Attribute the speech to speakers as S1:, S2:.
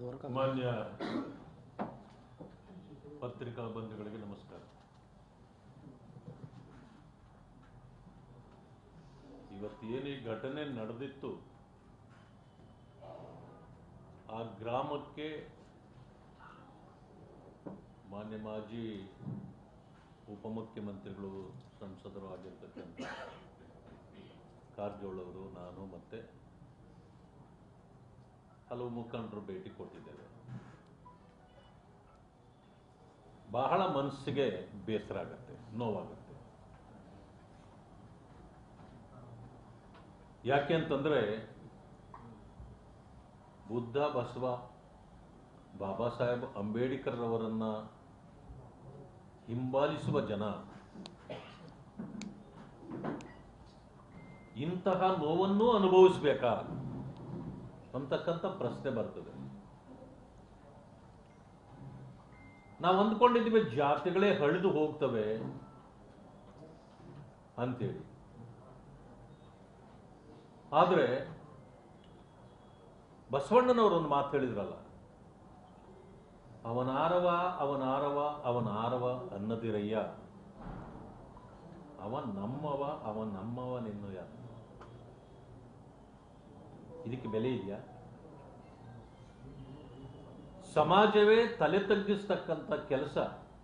S1: ಮಾನ್ಯ ಪತ್ರಿಕಾ ಬಂಧುಗಳಿಗೆ ನಮಸ್ಕಾರ. ಇವತ್ತೇನು ಈ ಘಟನೆ ನಡೆದಿತ್ತು, ಆ ಗ್ರಾಮಕ್ಕೆ ಮಾನ್ಯ ಮಾಜಿ ಉಪಮುಖ್ಯಮಂತ್ರಿಗಳು, ಸಂಸದರು ಆಗಿರ್ತಕ್ಕಂಥ ಕಾರಜೋಳ ಅವರು, ನಾನು ಮತ್ತೆ ಹಲವು ಮುಖಂಡರು ಭೇಟಿ ಕೊಟ್ಟಿದ್ದೇವೆ. ಬಹಳ ಮನಸ್ಸಿಗೆ ಬೇಸರ ಆಗುತ್ತೆ, ನೋವಾಗುತ್ತೆ. ಯಾಕೆ ಅಂತಂದ್ರೆ ಬುದ್ಧ, ಬಸವ, ಬಾಬಾ ಸಾಹೇಬ್ ಅಂಬೇಡ್ಕರ್ ಅವರನ್ನ ಹಿಂಬಾಲಿಸುವ ಜನ ಇಂತಹ ನೋವನ್ನು ಅನುಭವಿಸಬೇಕಾ ಅಂತಕ್ಕಂಥ ಪ್ರಶ್ನೆ ಬರ್ತದೆ. ನಾವು ಅಂದ್ಕೊಂಡಿದ್ದೀವಿ ಜಾತಿಗಳೇ ಹಳಿದು ಹೋಗ್ತವೆ ಅಂತೇಳಿ. ಆದ್ರೆ ಬಸವಣ್ಣನವರೊಂದು ಮಾತು ಹೇಳಿದ್ರಲ್ಲ, ಅವನಾರವ ಅವನಾರವ ಅವನಾರವ ಅನ್ನದಿರಯ್ಯ, ಅವನ್ ನಮ್ಮವ ಅವನ್ ನಮ್ಮವ ನಿನ್ನಯ್ಯ. ಇದಕ್ಕೆ ಬೆಲೆ ಇದೆಯಾ? ಸಮಾಜವೇ ತಲೆ ತಗ್ಗಿಸ್ತಕ್ಕಂಥ ಕೆಲಸ